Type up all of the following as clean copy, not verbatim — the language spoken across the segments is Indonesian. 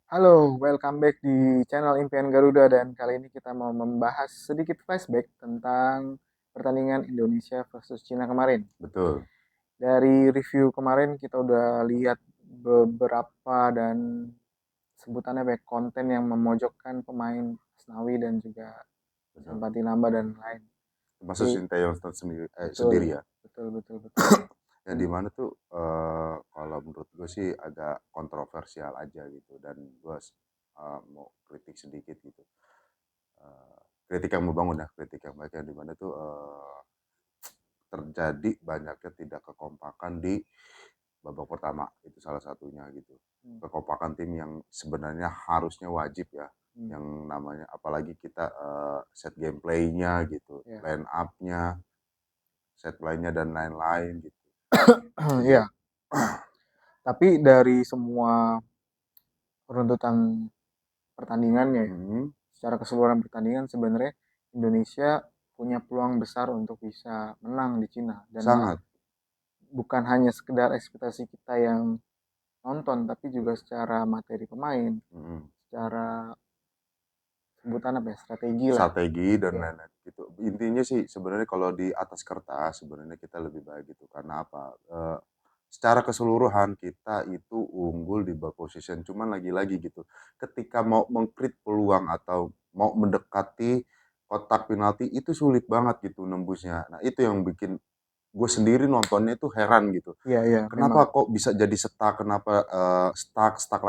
Halo, welcome back di channel Impian Garuda dan kali ini kita mau membahas sedikit flashback tentang pertandingan Indonesia versus Cina kemarin. Betul. Dari review kemarin kita udah lihat beberapa dan sebutannya baik konten yang memojokkan pemain Asnawi dan juga Betul. Sempati Namba dan lain. Termasuk Jadi Sinteyong sendiri betul, ya. betul, betul, betul. Yang di mana tuh kalau menurut gue sih agak kontroversial aja gitu dan gue mau kritik sedikit gitu. Kritik yang membangun ya, kritik yang baik yang di mana tuh terjadi banyaknya tidak kekompakan di babak pertama itu salah satunya gitu. Hmm, Kekompakan tim yang sebenarnya harusnya wajib ya, hmm, yang namanya apalagi kita set gameplaynya gitu, ya, line up-nya, set play-nya dan lain-lain gitu. Jadi ya. Tapi dari semua runtutan pertandingannya ya, mm, secara keseluruhan pertandingan sebenarnya Indonesia punya peluang besar untuk bisa menang di Cina dan sangat bukan hanya sekedar ekspektasi kita yang nonton tapi juga secara materi pemain, mm, secara sebutan apa ya, strategi lah. strategi dan Ya, lain-lain gitu. Intinya sih sebenarnya kalau di atas kertas sebenarnya kita lebih baik gitu. Karena apa? Secara keseluruhan kita itu unggul di ball position. Cuman lagi-lagi gitu. Ketika mau mengkrit peluang atau mau mendekati kotak penalti itu sulit banget gitu nembusnya. Nah itu yang bikin gue sendiri nontonnya itu heran gitu. iya, iya, memang. Kenapa kok bisa jadi stuck? Kenapa stuck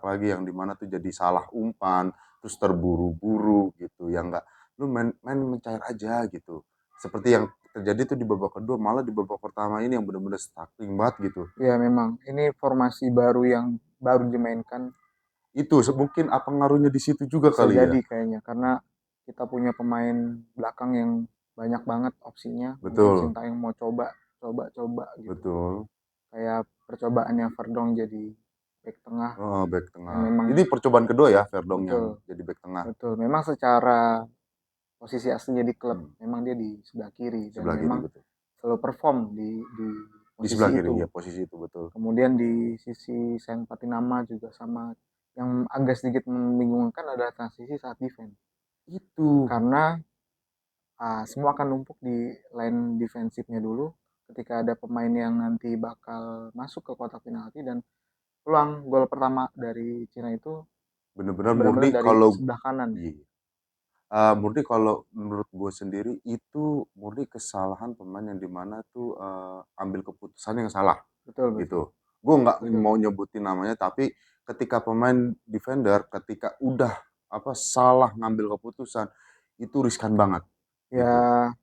lagi yang dimana tuh jadi salah umpan, terus terburu-buru gitu. Yang enggak lu main mencair aja gitu. Seperti yang terjadi tuh di babak kedua, malah di babak pertama ini yang benar-benar stuck banget gitu. Ya, memang. Ini formasi baru yang baru dimainkan. Itu mungkin apa ngaruhnya di situ juga Bisa kali ya. jadi kayaknya karena kita punya pemain belakang yang banyak banget opsinya. Mungkin Betul, Sintayong mau coba, coba, coba gitu. betul. Kayak percobaannya Verdong jadi back tengah Oh, back yang tengah. memang Ini percobaan kedua ya Verdong yang betul, jadi back tengah. betul. Memang secara posisi aslinya di klub Hmm, memang dia di sebelah kiri dan sebelah kiri memang betul. selalu perform di Di posisi sebelah kiri itu. ya posisi itu betul. Kemudian di sisi Sen Patinama juga sama. Yang agak sedikit membingungkan adalah transisi saat defense Itu. karena semua akan numpuk di line defensifnya dulu ketika ada pemain yang nanti bakal masuk ke kotak penalti dan peluang gol pertama dari Cina itu Bener-bener benar-benar murni dari kalau sebelah kanan. iya, murni kalau menurut gue sendiri itu murni kesalahan pemain yang dimana tuh ambil keputusan yang salah Betul, betul. gitu. Gue nggak Setuju. mau nyebutin namanya, tapi ketika pemain defender ketika udah apa salah ngambil keputusan itu riskan banget gitu. Ya,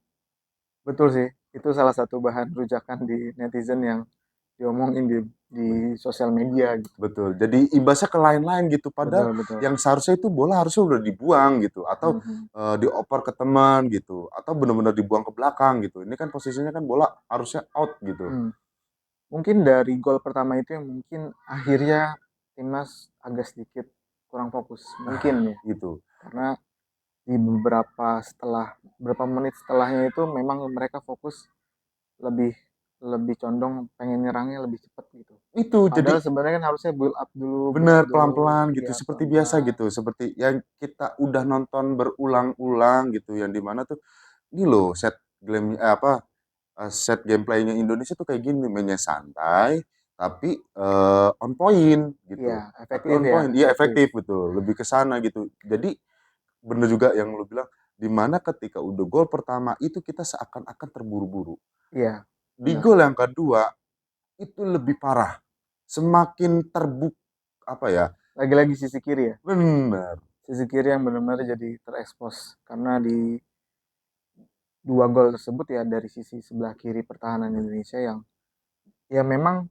betul sih. Itu salah satu bahan rujakan di netizen yang diomongin di sosial media gitu. Betul. Jadi imbasnya ke lain-lain gitu. Padahal Betul, betul. yang seharusnya itu bola harusnya udah dibuang gitu, atau Mhm. dioper ke teman gitu, atau benar-benar dibuang ke belakang gitu. Ini kan posisinya kan bola harusnya out gitu. Hmm. Mungkin dari gol pertama itu yang mungkin akhirnya timnas agak sedikit kurang fokus. Mungkin Ah, ya. gitu. Karena di beberapa menit setelahnya itu memang mereka fokus lebih lebih condong pengen nyerangnya lebih cepat gitu. Itu Padahal jadi sebenarnya kan harusnya build up benar dulu, pelan-pelan gitu, ya seperti biasa pelan-pelan. gitu, seperti yang kita udah nonton berulang-ulang gitu, yang dimana tuh ini loh set gameplaynya Indonesia tuh kayak gini, mainnya santai tapi on point Iya, gitu. Tapi efektif on ya, point, iya efektif. efektif betul, lebih ke sana gitu. Jadi bener juga yang lu bilang, di mana ketika udah gol pertama itu kita seakan-akan terburu-buru. Iya, Di benar. gol yang kedua itu lebih parah, semakin apa ya? Lagi-lagi sisi kiri ya. Bener, Sisi kiri yang benar-benar jadi terekspos karena di dua gol tersebut ya dari sisi sebelah kiri pertahanan Indonesia yang ya memang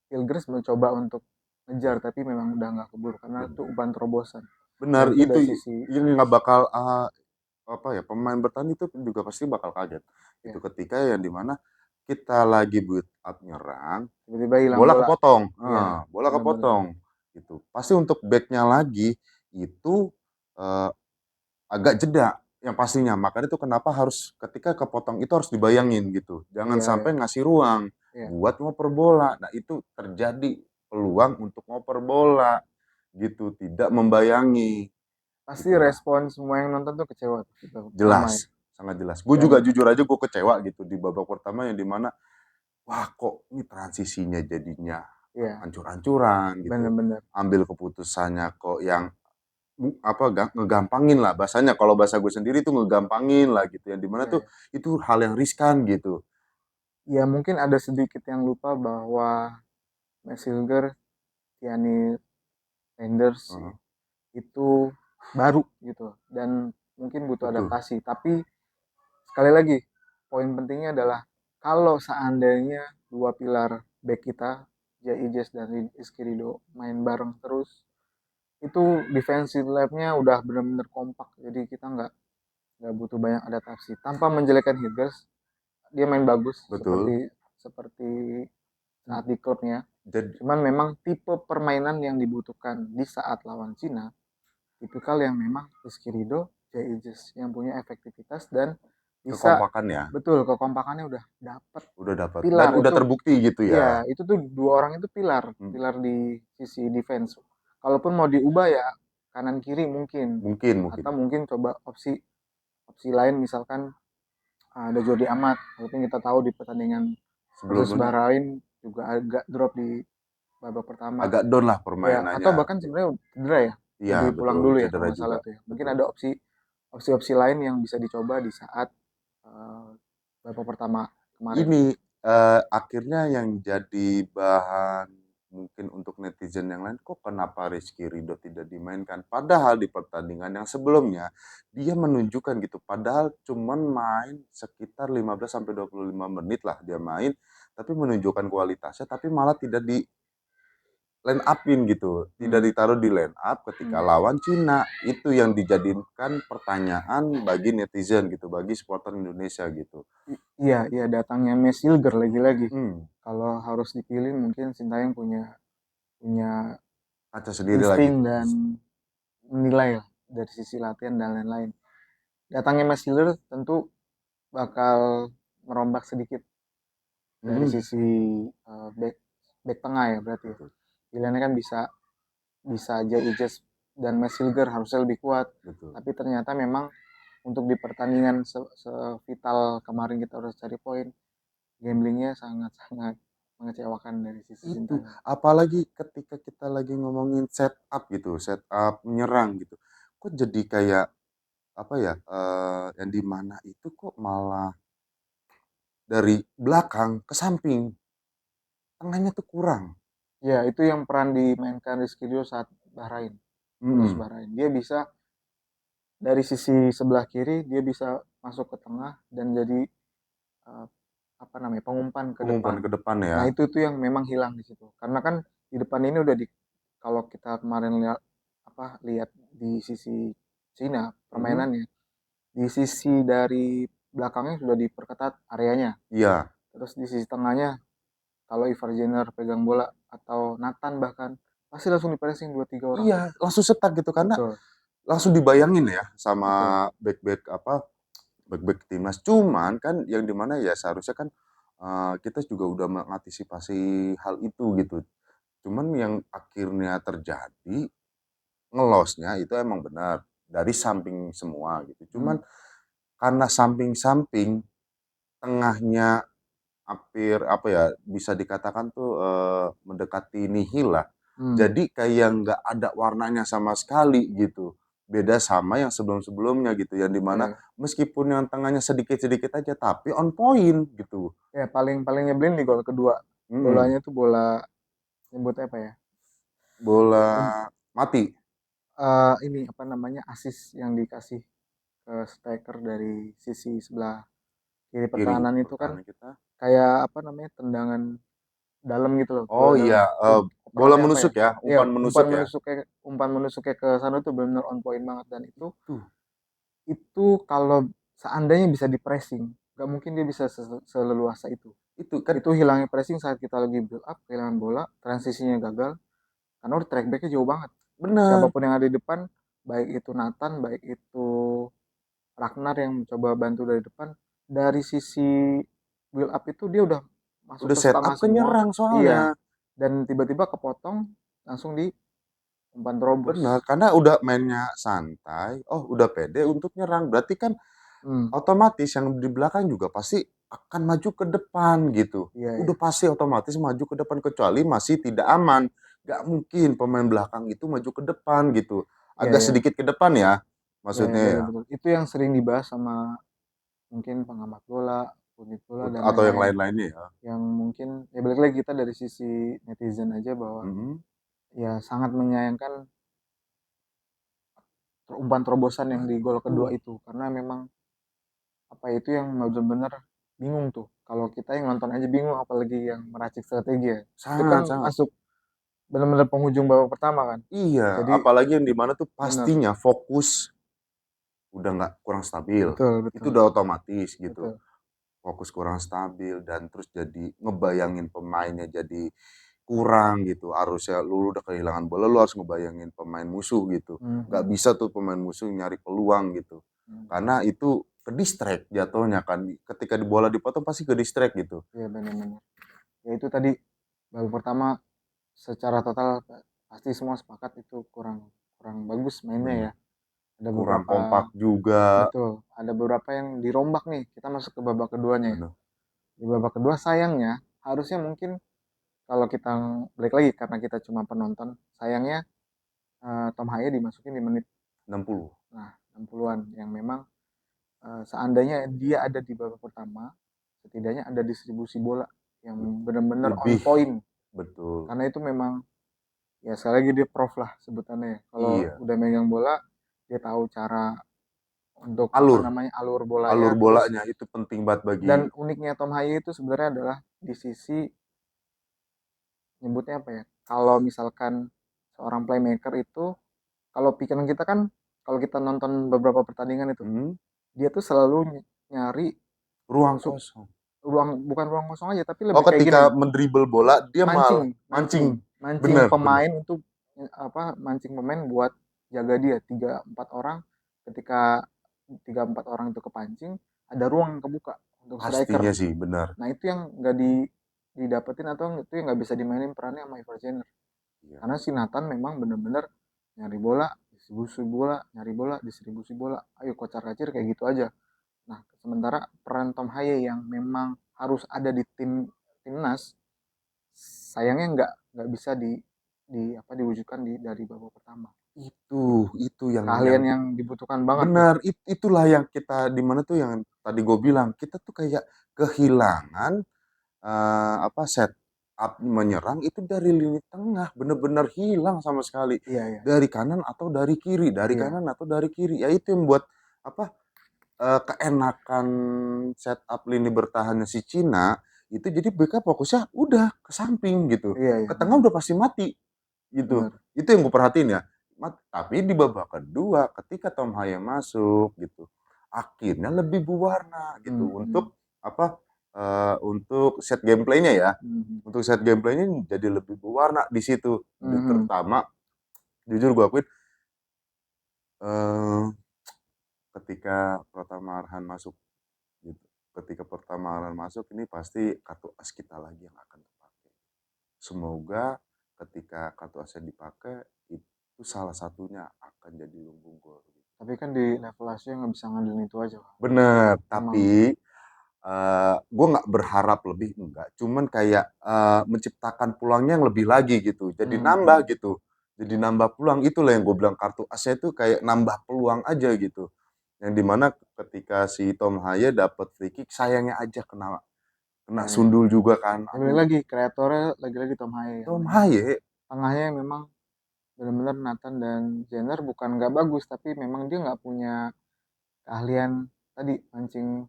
Pilgers mencoba untuk ngejar tapi memang udah nggak keburu karena itu bener, umpan terobosan dan bener itu itu dari sisi ini nggak bakal apa ya pemain bertahan itu juga pasti bakal kaget. Itu ya ketika yang dimana kita lagi build up nyerang, tiba-tiba hilang bola bola. kepotong, Iya, bola benar-benar. kepotong, gitu. Pasti untuk backnya lagi itu eh, agak jeda yang pastinya. Makanya itu kenapa harus ketika kepotong itu harus dibayangin gitu. Jangan Iya, iya, sampai ngasih ruang iya. buat ngoper bola. Nah itu terjadi peluang untuk ngoper bola gitu, tidak membayangi Pasti gitu lah. respon semua yang nonton tuh kecewa tuh di babak pertama ya. Jelas, sangat jelas. Gue juga Dan jujur aja gue kecewa gitu di babak pertama yang dimana wah kok ini transisinya jadinya ya ancur-ancuran gitu. bener-bener. Ambil keputusannya kok yang ngegampangin lah bahasanya, kalau bahasa gue sendiri tuh ngegampangin lah gitu, yang dimana Ya, tuh ya. itu hal yang riskan gitu. Ya mungkin ada sedikit yang lupa bahwa Messilger, Tiani Reinders Heeh. itu baru gitu dan mungkin butuh Betul, adaptasi. Tapi sekali lagi poin pentingnya adalah kalau seandainya dua pilar back kita Jai Ijes dan Rizky Ridho main bareng terus itu defensive line-nya udah benar-benar kompak jadi kita nggak butuh banyak adaptasi tanpa menjelekkan Hiders dia main bagus betul. seperti seperti saat di klubnya Jadi cuman memang tipe permainan yang dibutuhkan di saat lawan Cina tipikal yang memang Rizky Ridho, Jay Ijes yang punya efektivitas dan bisa kekompakan ya, betul kekompakannya udah dapet udah dapat dan pilar udah itu terbukti gitu iya ya. itu tuh dua orang itu pilar Hmm, pilar di sisi defense kalaupun mau diubah ya kanan kiri mungkin mungkin mungkin atau mungkin coba opsi opsi lain misalkan ada Jordi Amat walaupun kita tahu di pertandingan versus sebelumnya Bahrain juga agak drop di babak pertama agak down lah ya atau permainannya. bahkan sebenarnya cedera ya Iya lagi pulang betul, dulu ya kalau cedera nggak juga salah tuh ya mungkin betul. ada opsi-opsi lain yang bisa dicoba di saat uh, babak pertama kemarin Ini akhirnya yang jadi bahan mungkin untuk netizen yang lain, kok kenapa Rizky Ridho tidak dimainkan? Padahal di pertandingan yang sebelumnya dia menunjukkan gitu, padahal cuman main sekitar 15 sampai 25 menit lah dia main, tapi menunjukkan kualitasnya, tapi malah tidak di line upin gitu, tidak hmm. ditaruh di line up ketika Hmm. lawan Cina. Itu yang dijadikan pertanyaan bagi netizen gitu, bagi supporter Indonesia gitu. Iya iya datangnya Messi Silger lagi-lagi Hmm, kalau harus dipilih mungkin Sintayong punya punya kaca sendiri lagi insting tuh. dan nilai lah dari sisi latihan dan lain-lain datangnya Messi Silger tentu bakal merombak sedikit dari Hmm, sisi back back tengah ya berarti ya betul, pilihannya kan bisa bisa aja Ijes dan Messilger harusnya lebih kuat betul. tapi ternyata memang untuk di pertandingan sevital kemarin kita harus cari poin gamblingnya sangat-sangat mengecewakan dari sisi Itu Sintayong apalagi ketika kita lagi ngomongin setup gitu, setup menyerang gitu. Kok jadi kayak apa ya? Yang di mana itu kok malah dari belakang ke samping, tengahnya tuh kurang. ya itu yang peran dimainkan Rizky Rio saat Bahrain versus Hmm, Bahrain dia bisa dari sisi sebelah kiri dia bisa masuk ke tengah dan jadi uh, apa namanya pengumpan ke pengumpan depan. ke depan ya. Nah itu tuh yang memang hilang di situ. Karena kan di depan ini udah di kalau kita kemarin lihat lihat di sisi Cina Mhm, permainannya di sisi dari belakangnya sudah diperketat areanya. iya. Terus di sisi tengahnya kalau Ivar Jenner pegang bola atau Nathan bahkan pasti langsung di pressing 2 3 orang. Iya, langsung setak gitu karena Betul, langsung dibayangin ya sama betul. back-back apa, back-back timnas. Cuman kan yang dimana ya seharusnya kan kita juga udah mengantisipasi hal itu gitu. Cuman yang akhirnya terjadi ngelosnya itu emang benar dari samping semua gitu. Hmm. Cuman karena samping-samping tengahnya hampir apa ya bisa dikatakan tuh mendekati nihil lah. Hmm. Jadi kayak nggak ada warnanya sama sekali gitu. Beda sama yang sebelum-sebelumnya gitu, yang dimana Ya, meskipun yang tengahnya sedikit-sedikit aja tapi on point gitu. ya paling paling nyebelin di gol kedua. Mm-mm. Bolanya tuh bola nyebut apa ya? Bola mati. Ini apa namanya asis yang dikasih ke striker dari sisi sebelah kiri Kiri pertahanan itu kan pertahanan kita. kayak apa namanya tendangan dalam gitu loh bola Oh dalam iya, bola operannya apa ya menusuk ya, ya umpan menusuk ya. umpan menusuknya ke sana tuh benar-benar on point banget dan Itu itu kalau seandainya bisa di pressing nggak mungkin dia bisa seleluasa itu kan itu hilangnya pressing saat kita lagi build up kehilangan bola transisinya gagal karena udah track backnya jauh banget benar. siapapun yang ada di depan baik itu Nathan baik itu Ragnar yang mencoba bantu dari depan dari sisi build up itu dia udah masuk Udah ke set up setengah ke semua nyerang soalnya. iya dan tiba-tiba kepotong langsung di umpan terobos. Benar, karena udah mainnya santai, udah pede untuk nyerang. Berarti kan Hmm, otomatis yang di belakang juga pasti akan maju ke depan gitu. iya Udah iya. pasti otomatis maju ke depan kecuali masih tidak aman. Gak mungkin pemain belakang itu maju ke depan gitu. Iya Agak iya. sedikit ke depan ya, Iya iya, maksudnya betul ya. betul. Itu yang sering dibahas sama mungkin pengamat bola, unit bola dan Atau yang lain-lain. lain-lainnya ya. Yang mungkin ya balik lagi kita dari sisi netizen aja bahwa Mhm. ya sangat menyayangkan umpan terobosan yang di gol kedua Betul. itu karena memang apa itu yang benar-benar bingung tuh. Kalau kita yang nonton aja bingung apalagi yang meracik strategi ya. Itu kan Sangat-sangat. masuk benar-benar penghujung babak pertama kan. Iya, Jadi apalagi yang di mana tuh benar, pastinya fokus udah nggak kurang stabil. betul Itu betul udah otomatis gitu. betul. Fokus kurang stabil dan terus jadi ngebayangin pemainnya jadi kurang gitu. Harusnya lu udah kehilangan bola, lu harus ngebayangin pemain musuh gitu. Nggak Mhm, bisa tuh pemain musuh nyari peluang gitu. mhm. Karena itu ke distract jatuhnya kan. Ketika di bola dipotong pasti ke distract gitu. Iya benar-benar. Ya itu tadi babak pertama secara total pasti semua sepakat itu kurang kurang bagus mainnya ya. Bener. Ada Kurang beberapa kompak juga. betul, ada beberapa yang dirombak nih. Kita masuk ke babak keduanya ya. Bener. Di babak kedua sayangnya harusnya mungkin kalau kita balik lagi karena kita cuma penonton, sayangnya Tom Haye dimasukin di menit 60. nah 60-an yang memang seandainya dia ada di babak pertama, setidaknya ada distribusi bola yang benar-benar on Lebih. point Betul. karena itu memang ya sekali lagi dia prof lah sebutannya ya. Kalau Iya. udah megang bola dia tahu cara untuk apa Alur. namanya alur bolanya Alur terus bolanya itu penting banget bagi. dan uniknya Tom Haye itu sebenarnya adalah di sisi nyebutnya apa ya? Kalau misalkan seorang playmaker itu kalau pikiran kita kan kalau kita nonton beberapa pertandingan itu Hmm, dia tuh selalu nyari ruang sup kosong. ruang bukan ruang kosong aja tapi Oh, lebih kayak gini ketika loh mendribel bola dia mancing malah mancing mancing. mancing Bener, bener. pemain untuk apa mancing pemain buat jaga dia tiga empat orang ketika tiga empat orang itu kepancing ada ruang yang kebuka untuk striker Pastinya sih, benar. nah itu yang nggak didapetin atau itu yang nggak bisa dimainin perannya sama Ivar Jenner Iya. karena si Nathan memang bener-bener nyari bola distribusi bola nyari bola distribusi bola ayo kocar kacir kayak gitu aja. Nah, sementara peran Tom Haye yang memang harus ada di timnas, sayangnya nggak bisa di apa diwujudkan dari babak pertama. Gitu. Itu yang Keahlian yang dibutuhkan banget tuh. benar. Itulah yang kita di mana tuh yang tadi gue bilang kita tuh kayak kehilangan apa set up menyerang itu dari lini tengah bener-bener hilang sama sekali Iya iya dari kanan atau dari kiri, dari iya. kanan atau dari kiri. Ya itu yang buat apa keenakan setup lini bertahannya si Cina itu jadi mereka fokusnya udah ke samping gitu. Iya iya Ke tengah benar udah pasti mati gitu. benar. Itu yang gue perhatiin ya. Tapi di babak kedua ketika Tom Haye masuk gitu, akhirnya lebih berwarna gitu Hmm, hmm, untuk apa untuk set gameplaynya ya. hmm, Untuk set gameplaynya jadi lebih berwarna di situ. hmm, hmm. Terutama jujur gue akuin eh, ketika Pratama Arhan masuk gitu. Ketika Pratama Arhan masuk ini pasti kartu as kita lagi yang akan terpakai. Semoga ketika kartu asnya dipakai itu salah satunya akan jadi lumbung gol. Tapi kan di level Asia nggak bisa ngandelin itu aja. Pak. Bener, Memang tapi gue nggak berharap lebih enggak, cuman kayak menciptakan peluangnya yang lebih lagi gitu, jadi hmm, hmm. nambah gitu, jadi nambah peluang itulah yang gue bilang kartu asnya itu kayak nambah peluang aja gitu, yang dimana ketika si Tom Haye dapat free kick sayangnya aja kena Ya, kena ya. sundul juga kan, Ya, balik aduh lagi kreatornya lagi-lagi Tom Haye yang Tom memang Haye tengahnya yang memang benar-benar Nathan dan Jenner bukan nggak bagus tapi memang dia nggak punya keahlian tadi mancing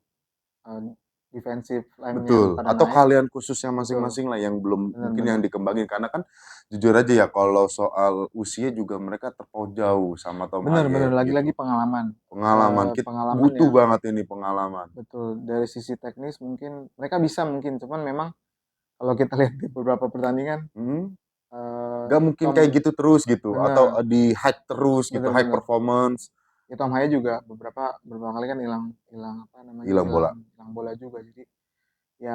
eh, defensive line-nya betul, pada atau naik kalian khususnya betul masing-masing lah yang belum mungkin yang benar-benar dikembangin karena kan jujur aja ya kalau soal usia juga mereka terpaut jauh sama Tom benar-benar Haye lagi-lagi gitu. pengalaman Pengalaman, kita pengalaman butuh yang banget ini pengalaman. betul dari sisi teknis mungkin mereka bisa mungkin cuman memang kalau kita lihat di beberapa pertandingan Mhm, eh, nggak mungkin Tom kayak gitu terus gitu, atau benar di hack terus gitu, high benar-benar performance, ya, Tom Haye juga beberapa kali kan hilang hilang apa namanya hilang hilang bola. hilang bola juga jadi ya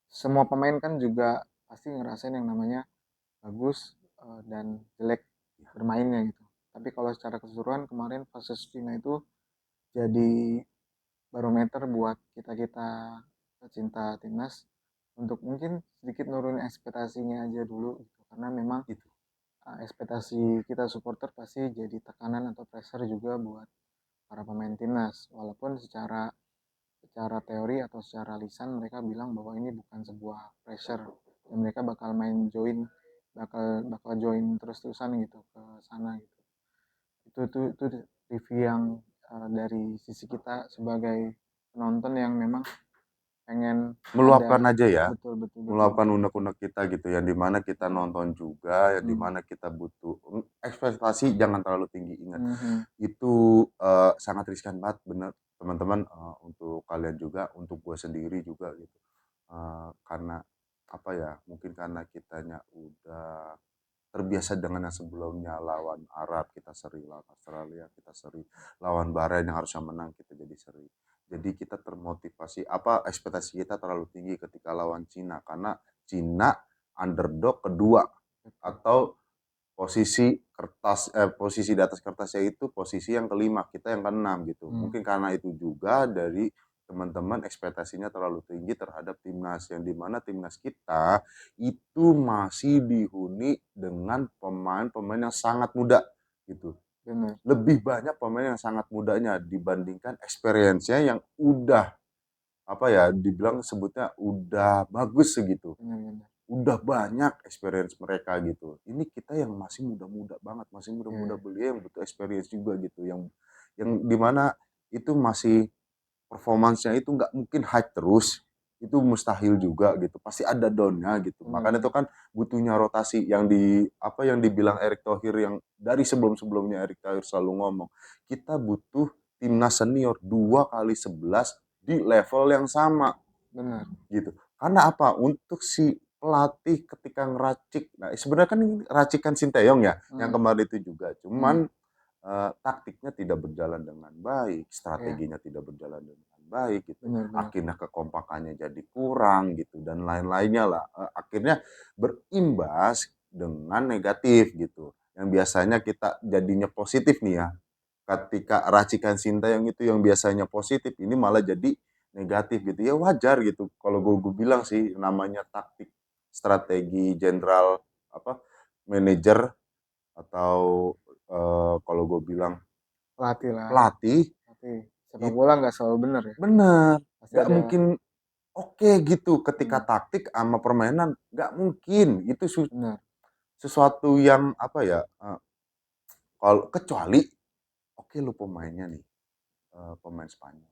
semua pemain kan juga pasti ngerasain yang namanya bagus dan jelek bermainnya gitu. Tapi kalau secara keseluruhan kemarin versus Cina itu jadi barometer buat kita-kita pecinta timnas untuk mungkin sedikit nurunin ekspektasinya aja dulu gitu. Karena memang Itu. ekspektasi kita supporter pasti jadi tekanan atau pressure juga buat para pemain timnas. Walaupun secara secara teori atau secara lisan mereka bilang bahwa ini bukan sebuah pressure dan mereka bakal main join bakal bakal join terus-terusan gitu ke sana gitu. Itu review yang dari sisi kita sebagai penonton yang memang pengen Meluapkan ada aja ya, betul betul betul meluapkan betul. unek-unek kita gitu, yang dimana kita nonton juga, yang Hmm. dimana kita butuh ekspektasi jangan terlalu tinggi. Ingat, Mhm. itu sangat riskan banget, bener teman-teman, untuk kalian juga, untuk gue sendiri juga gitu. Karena apa ya, mungkin karena kitanya udah terbiasa dengan yang sebelumnya, lawan Arab kita seri, lawan Australia kita seri, lawan Bahrain yang harusnya menang kita jadi seri. Jadi kita termotivasi, apa, ekspektasi kita terlalu tinggi ketika lawan Cina, karena Cina underdog kedua, Betul. atau posisi di atas kertasnya itu posisi yang kelima, kita yang keenam gitu. Hmm. Mungkin karena itu juga dari teman-teman ekspektasinya terlalu tinggi terhadap timnas, yang dimana timnas kita itu masih dihuni dengan pemain-pemain yang sangat muda gitu. Benar Lebih banyak pemain yang sangat mudanya dibandingkan experience-nya yang udah, apa ya, dibilang sebutnya udah bagus segitu, benar benar. udah banyak experience mereka gitu. Ini kita yang masih muda-muda banget, masih Ya, muda-muda ya. belia yang butuh experience juga gitu, yang dimana itu masih performance-nya itu nggak mungkin high terus, itu mustahil juga gitu, pasti ada down-nya gitu. Benar Makanya benar. itu kan butuhnya rotasi, yang apa yang dibilang Erick Thohir, yang dari sebelum-sebelumnya Erick Thohir selalu ngomong, kita butuh timnas senior 2 kali 11 di level yang sama Benar. gitu. Karena apa? Untuk si pelatih ketika ngeracik, nah sebenarnya kan ini racikan Sinteyong ya, yang Hmm. kemarin itu juga. Hmm. Cuman taktiknya tidak berjalan dengan baik, Ya, strateginya tidak berjalan dengan baik gitu. benar benar. Akhirnya kekompakannya jadi kurang gitu, dan lain-lainnya lah. Akhirnya berimbas dengan negatif gitu. Yang biasanya kita jadinya positif nih ya. Ketika racikan Sintayong itu yang biasanya positif, ini malah jadi negatif gitu. Ya wajar gitu. Kalau gue bilang sih, namanya taktik, strategi, jenderal, apa, manajer, atau kalau gue bilang Pelatih lah. pelatih, Pelatih sepak itu bola nggak selalu benar ya. bener. Pasti Gak ada. mungkin oke gitu ketika Hmm. taktik sama permainan. Gak mungkin. Itu Benar. sesuatu yang apa ya, kalau kecuali oke lu pemainnya nih, pemain Spanyol,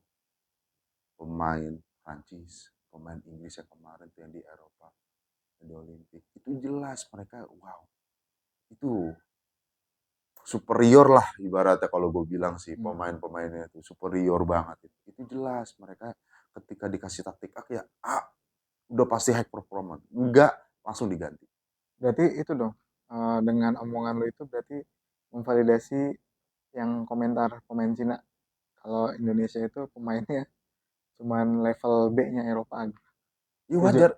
pemain Prancis, pemain Inggris yang kemarin tuh yang di Eropa, di Olimpik, itu jelas mereka wow, itu superior lah ibaratnya, kalau gue bilang sih Hmm. pemain-pemainnya itu superior banget itu jelas mereka ketika dikasih taktik ya udah pasti high performance, enggak langsung diganti. Berarti itu dong, dengan omongan lu itu berarti memvalidasi yang komentar pemain Cina kalau Indonesia itu pemainnya cuman level B-nya Eropa gitu. Ya Setuju? wajar,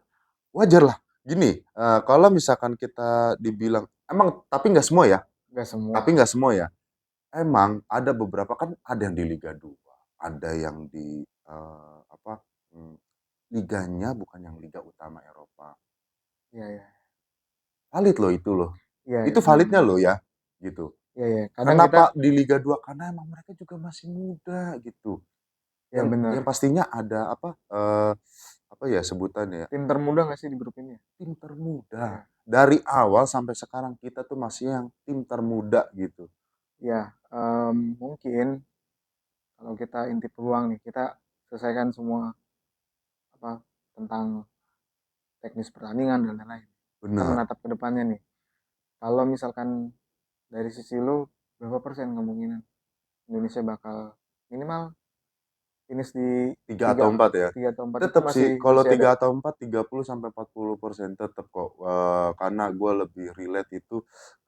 wajar lah gini, kalau misalkan kita dibilang emang, tapi nggak semua ya, Gak semua. tapi nggak semua ya. Emang ada beberapa, kan ada yang di Liga 2, ada yang di apa, mmm, liganya bukan yang liga utama Eropa. Iya iya. Valid loh itu loh. Iya iya, Itu benar validnya benar. loh ya, gitu. Iya iya. Kadang kita Kenapa di Liga 2? Karena emang mereka juga masih muda gitu. ya Yang benar. pastinya ada apa ya sebutannya ya, Tim termuda gak sih di grup ini ya? tim termuda. Iya. Dari awal sampai sekarang kita tuh masih yang tim termuda gitu. Ya, mungkin kalau kita inti peluang nih, kita selesaikan semua apa tentang teknis pertandingan dan lain-lain. Kita Bener. menatap ke depannya nih. Kalau misalkan dari sisi lu berapa persen kemungkinan Indonesia bakal minimal finish di 3 tiga atau 4 ya. tiga atau empat itu Tetap masih sih, kalau masih ada. 3 atau 4, 30-40% tetap kok. Karena gue lebih relate itu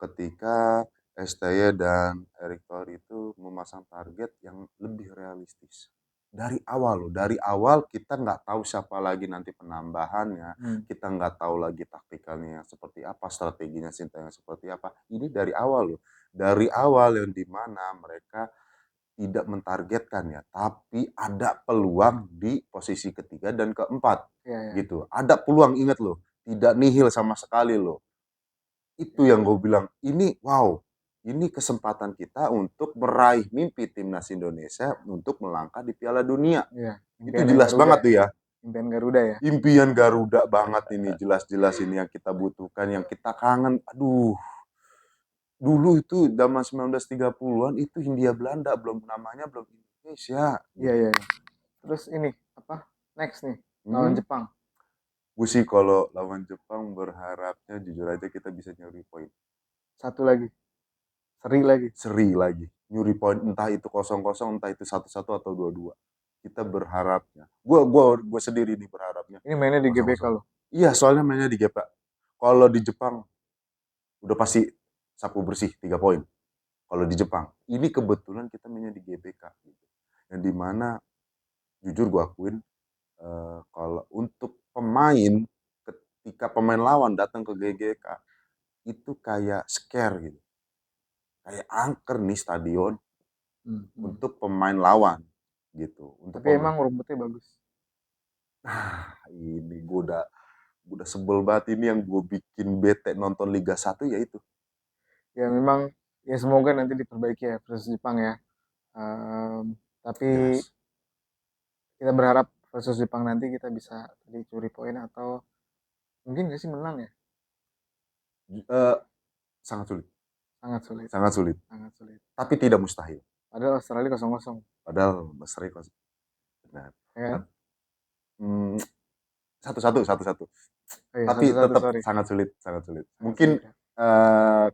ketika STY dan Erick Thohir itu memasang target yang lebih realistis. dari awal loh, dari awal kita nggak tahu siapa lagi nanti penambahannya, kita nggak tahu lagi taktikalnya yang seperti apa, strateginya Sintayong seperti apa. Ini dari awal loh, dari awal yang dimana mereka tidak mentargetkan ya, tapi ada peluang di posisi ketiga dan keempat Iya, iya. gitu. Ada peluang, ingat loh, tidak nihil sama sekali loh. Itu yang gue bilang, ini wow, ini kesempatan kita untuk meraih mimpi timnas Indonesia untuk melangkah di Piala Dunia. Iya, Itu impiannya jelas Garuda banget ya. tuh ya. Impian Garuda ya. Impian Garuda banget ini, jelas-jelas ini yang kita butuhkan, yang kita kangen. Aduh, dulu itu zaman 1930-an itu Hindia Belanda, belum namanya belum Indonesia Iya, gitu. iya, iya. Terus ini apa? Next nih, lawan Hmm. Jepang. Gue sih kalau lawan Jepang berharapnya jujur aja kita bisa nyuri poin. Satu lagi, seri lagi. Seri lagi. Nyuri poin entah itu 0-0, entah itu 1-1 atau 2-2. Kita berharapnya. Gue sendiri nih berharapnya Ini mainnya di GBK 0-0. loh. Iya, soalnya mainnya di GP. Kalau di Jepang udah pasti sapu bersih 3 poin. Kalau di Jepang, ini kebetulan kita mainnya di GBK gitu. Yang dimana jujur gue akuin kalau untuk pemain ketika pemain lawan datang ke GGK itu kayak scare gitu, kayak angker nih stadion Hmm, hmm. untuk pemain lawan gitu, untuk Tapi pemain. emang rumputnya bagus. Ini gue udah sebel banget, ini yang gue bikin bete nonton Liga 1 ya itu. Ya memang, ya semoga nanti diperbaiki ya versus Jepang ya. Tapi Jelas. kita berharap versus Jepang nanti kita bisa tadi curi poin atau mungkin nggak sih menang ya. Eh, sangat sulit, Sangat sulit, sangat sulit, sangat sulit. tapi tidak mustahil. Padahal Australia 0-0. Padahal besar kok. Benar. Ya kan? Hmm, satu-satu, satu-satu. Oh iya, Tapi 1-1, tetap sorry. sangat sulit, sangat sulit. Sangat Mungkin sulit ya.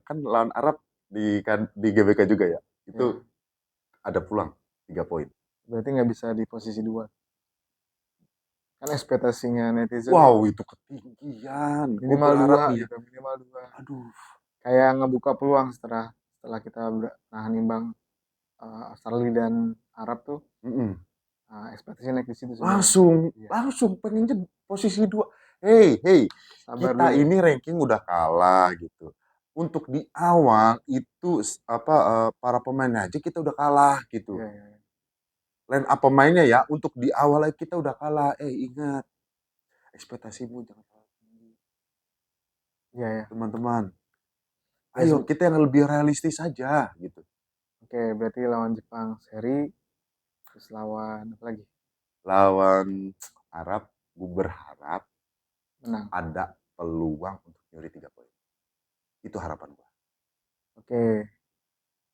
kan lawan Arab di GBK juga ya. Ya, Itu ada pulang 3 poin. berarti nggak bisa di posisi dua. Kan ekspektasinya netizen Wow, itu ketinggian. Gue minimal berharap dua nih ya. gitu, minimal dua. Aduh. Kayak ngebuka peluang setelah setelah kita nahan imbang Australia dan Arab tuh, Mm-mm. ekspektasi naik di situ sebenarnya. Langsung, Iya, langsung pengennya posisi 2. Hey, hey, sabar kita dulu. ini ranking udah kalah gitu. Untuk di awal itu para pemain aja kita udah kalah gitu. Iya, iya, iya. Line up pemainnya ya, untuk di awal aja kita udah kalah. Ingat, ekspektasimu jangan terlalu tinggi. Iya, ya. Teman-teman, Ya, ayo kita yang lebih realistis saja gitu. oke, berarti lawan Jepang seri, terus lawan apa lagi? Lawan Arab, gue berharap Menang. ada peluang untuk nyuri 3 poin. Itu harapan gue. Oke,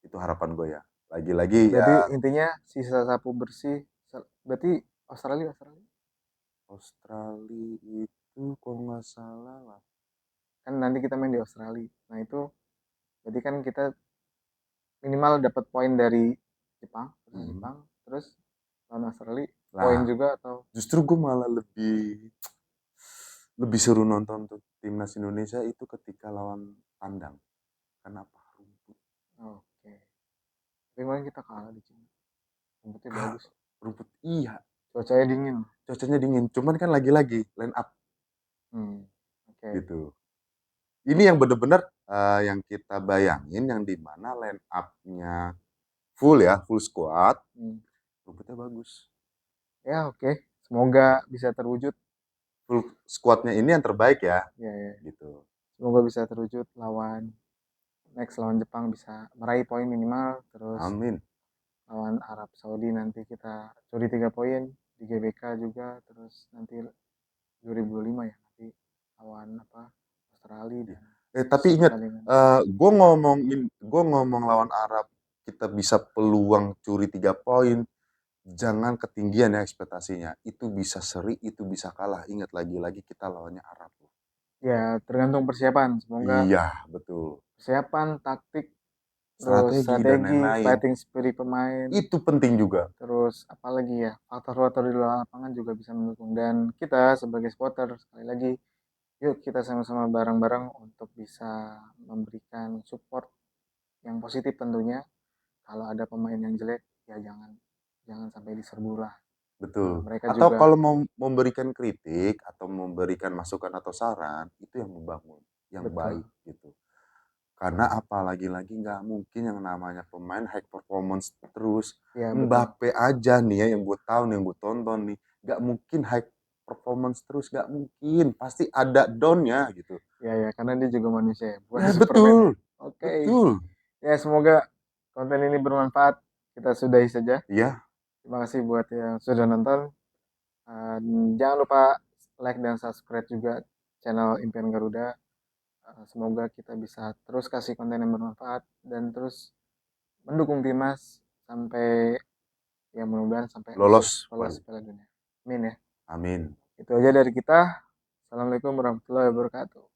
Itu harapan gue ya. Lagi-lagi ya, berarti intinya sisa sapu bersih. Berarti Australia, Australia. Australia itu kalau nggak salah lah. Kan nanti kita main di Australia. Nah itu, berarti kan kita minimal dapat poin dari Jepang, versus Hmm. Jepang, terus lawan Australia poin Nah, juga atau justru gue malah lebih lebih seru nonton tuh timnas Indonesia itu ketika lawan tandang. Kenapa? Rumput. oke. Tapi kemarin kita kalah di sini. Rumputnya Kak, bagus. rumput iya. Cuacanya dingin. Cuacanya dingin. Cuman kan lagi-lagi line up Hmm, oke. gitu. Ini yang bener-bener yang kita bayangin, yang dimana line up-nya full ya, full squad, Hmm. rumputnya bagus. Ya oke. Semoga bisa terwujud. Full squadnya ini yang terbaik ya, Ya, ya. gitu. Semoga bisa terwujud lawan next lawan Jepang bisa meraih poin minimal, terus Amin. lawan Arab Saudi nanti kita curi 3 poin di GBK juga, terus nanti 2025 ya nanti lawan apa Australia dan Tapi ingat, pertandingan. gue ngomong lawan Arab kita bisa peluang curi 3 poin. Jangan ketinggian ya ekspektasinya. Itu bisa seri, itu bisa kalah. Ingat lagi-lagi kita lawannya Arab. Ya tergantung persiapan. Semoga Iya, betul. persiapan, taktik, terus Strategi dan strategi, lain-lain. fighting spirit pemain, Itu penting juga. terus apalagi ya faktor-faktor di luar lapangan juga bisa mendukung. Dan kita sebagai supporter sekali lagi, yuk kita sama-sama bareng-bareng untuk bisa memberikan support yang positif tentunya. Kalau ada pemain yang jelek, ya jangan jangan sampai diserbu lah. Betul. Mereka Atau juga kalau mau memberikan kritik atau memberikan masukan atau saran, itu yang membangun, yang betul. baik gitu. Karena apa, lagi-lagi nggak mungkin yang namanya pemain high performance terus. Ya betul. Mbappe aja nih ya, yang gue tahu nih, yang gue tonton nih, nggak mungkin high performance terus, nggak mungkin. Pasti ada down-nya gitu. Ya ya, karena dia juga manusia ya, bukan Ya Superman ya. betul, Oke. betul. Ya semoga konten ini bermanfaat. Kita sudahi saja. Iya, Terima kasih buat yang sudah nonton. Jangan lupa like dan subscribe juga channel Impian Garuda. Semoga kita bisa terus kasih konten yang bermanfaat dan terus mendukung Timnas sampai ya mudah-mudahan sampai masuk lolos. lolos Piala Dunia. Amin ya. Amin. Itu aja dari kita. Assalamualaikum warahmatullahi wabarakatuh.